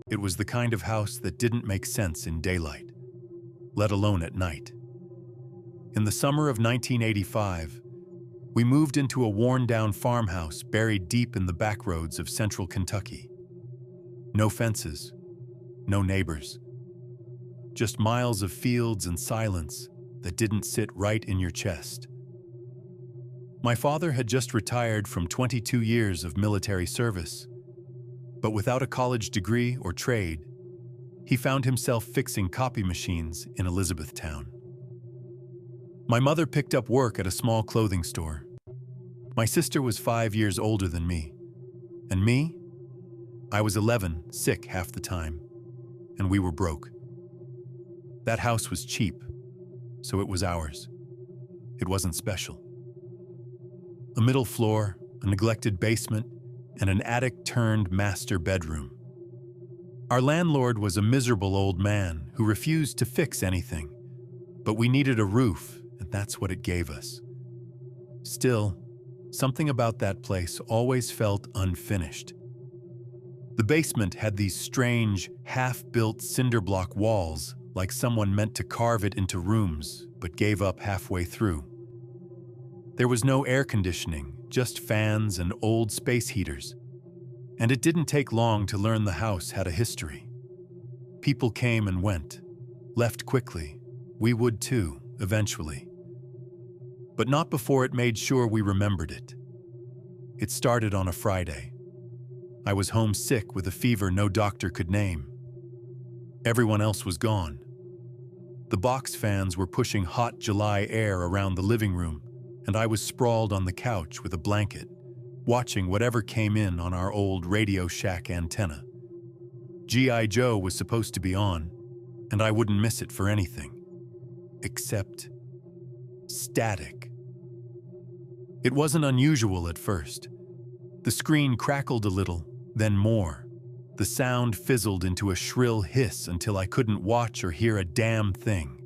It was the kind of house that didn't make sense in daylight, let alone at night. In the summer of 1985, we moved into a worn-down farmhouse buried deep in the backroads of central Kentucky. No fences, no neighbors. Just miles of fields and silence that didn't sit right in your chest. My father had just retired from 22 years of military service, but without a college degree or trade, he found himself fixing copy machines in Elizabethtown. My mother picked up work at a small clothing store. My sister was 5 years older than me. And me? I was 11, sick half the time, and we were broke. That house was cheap, so it was ours. It wasn't special. A middle floor, a neglected basement, and an attic-turned master bedroom. Our landlord was a miserable old man who refused to fix anything, but we needed a roof, and that's what it gave us. Still, something about that place always felt unfinished. The basement had these strange, half-built cinder block walls, like someone meant to carve it into rooms, but gave up halfway through. There was no air conditioning, just fans and old space heaters. And it didn't take long to learn the house had a history. People came and went, left quickly. We would too, eventually. But not before it made sure we remembered it. It started on a Friday. I was homesick with a fever no doctor could name. Everyone else was gone. The box fans were pushing hot July air around the living room, and I was sprawled on the couch with a blanket, watching whatever came in on our old Radio Shack antenna. G.I. Joe was supposed to be on, and I wouldn't miss it for anything. Except static. It wasn't unusual at first. The screen crackled a little, then more. The sound fizzled into a shrill hiss until I couldn't watch or hear a damn thing.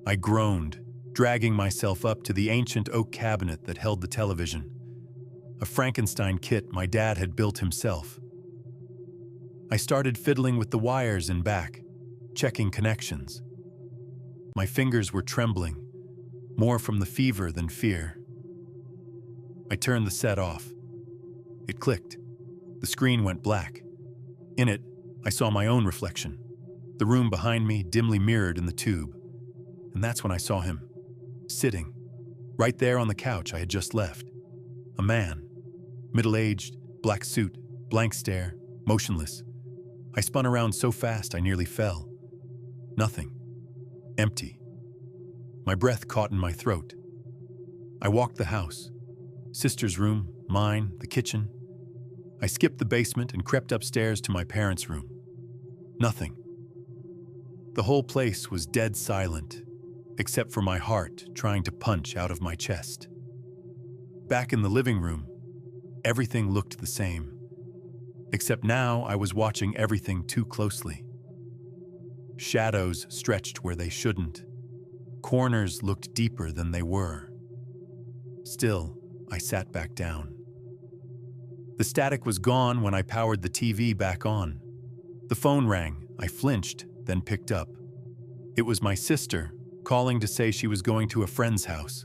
I groaned, dragging myself up to the ancient oak cabinet that held the television. A Frankenstein kit my dad had built himself. I started fiddling with the wires in back, checking connections. My fingers were trembling, more from the fever than fear. I turned the set off. It clicked. The screen went black. In it, I saw my own reflection, the room behind me dimly mirrored in the tube. And that's when I saw him, sitting, right there on the couch I had just left. A man, middle-aged, black suit, blank stare, motionless. I spun around so fast I nearly fell. Nothing. Empty. My breath caught in my throat. I walked the house. Sister's room, mine, the kitchen. I skipped the basement and crept upstairs to my parents' room. Nothing. The whole place was dead silent, except for my heart trying to punch out of my chest. Back in the living room, everything looked the same, except now I was watching everything too closely. Shadows stretched where they shouldn't. Corners looked deeper than they were. Still, I sat back down. The static was gone when I powered the TV back on. The phone rang. I flinched, then picked up. It was my sister, calling to say she was going to a friend's house.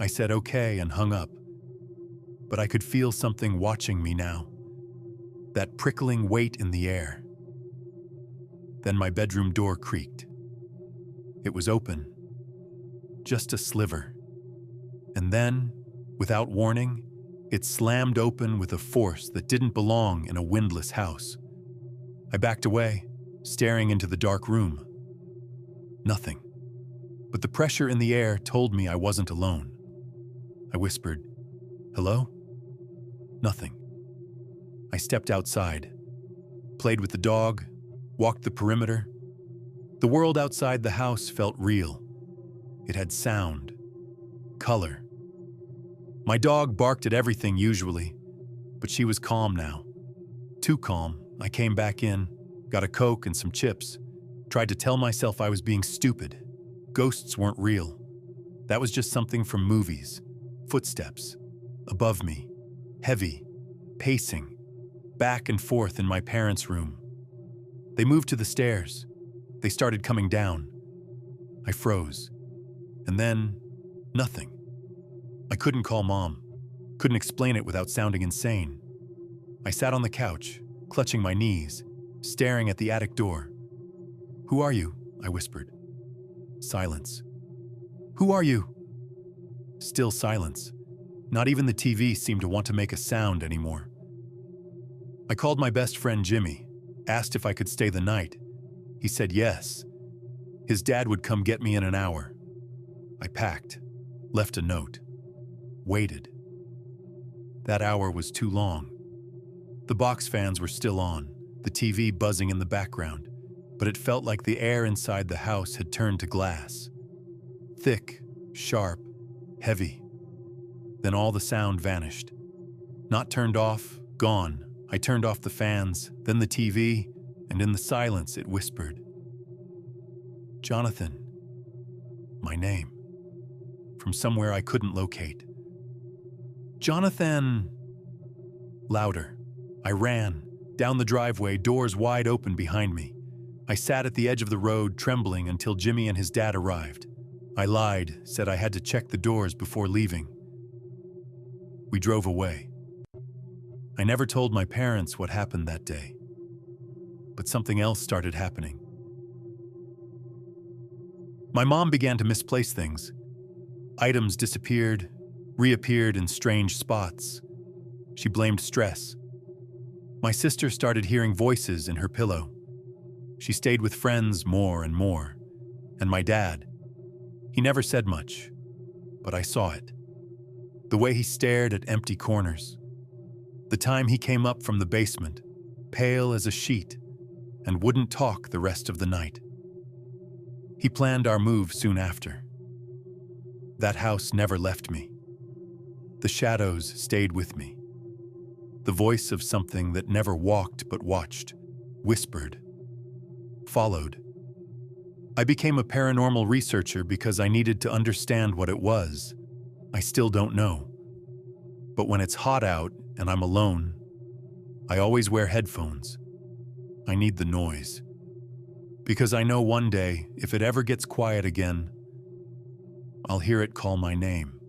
I said okay and hung up. But I could feel something watching me now. That prickling weight in the air. Then my bedroom door creaked. It was open. Just a sliver. And then, without warning, it slammed open with a force that didn't belong in a windless house. I backed away, staring into the dark room. Nothing. But the pressure in the air told me I wasn't alone. I whispered, "Hello?" Nothing. I stepped outside, played with the dog, walked the perimeter. The world outside the house felt real. It had sound, color. My dog barked at everything usually, but she was calm now. Too calm. I came back in, got a Coke and some chips, tried to tell myself I was being stupid. Ghosts weren't real. That was just something from movies. Footsteps. Above me. Heavy. Pacing. Back and forth in my parents' room. They moved to the stairs. They started coming down. I froze. And then, nothing. I couldn't call Mom. Couldn't explain it without sounding insane. I sat on the couch, clutching my knees, staring at the attic door. "Who are you?" I whispered. Silence. "Who are you?" Still silence. Not even the TV seemed to want to make a sound anymore. I called my best friend Jimmy, asked if I could stay the night. He said yes. His dad would come get me in an hour. I packed, left a note, waited. That hour was too long. The box fans were still on, the TV buzzing in the background, but it felt like the air inside the house had turned to glass. Thick, sharp, heavy. Then all the sound vanished. Not turned off, gone. I turned off the fans, then the TV, and in the silence it whispered. "Jonathan." My name. From somewhere I couldn't locate. "Jonathan!" Louder. I ran, down the driveway, doors wide open behind me. I sat at the edge of the road, trembling until Jimmy and his dad arrived. I lied, said I had to check the doors before leaving. We drove away. I never told my parents what happened that day. But something else started happening. My mom began to misplace things. Items disappeared, reappeared in strange spots. She blamed stress. My sister started hearing voices in her pillow. She stayed with friends more and more. And my dad, he never said much, but I saw it. The way he stared at empty corners. The time he came up from the basement, pale as a sheet, and wouldn't talk the rest of the night. He planned our move soon after. That house never left me. The shadows stayed with me. The voice of something that never walked but watched, whispered, followed. I became a paranormal researcher because I needed to understand what it was. I still don't know. But when it's hot out and I'm alone, I always wear headphones. I need the noise. Because I know one day, if it ever gets quiet again, I'll hear it call my name.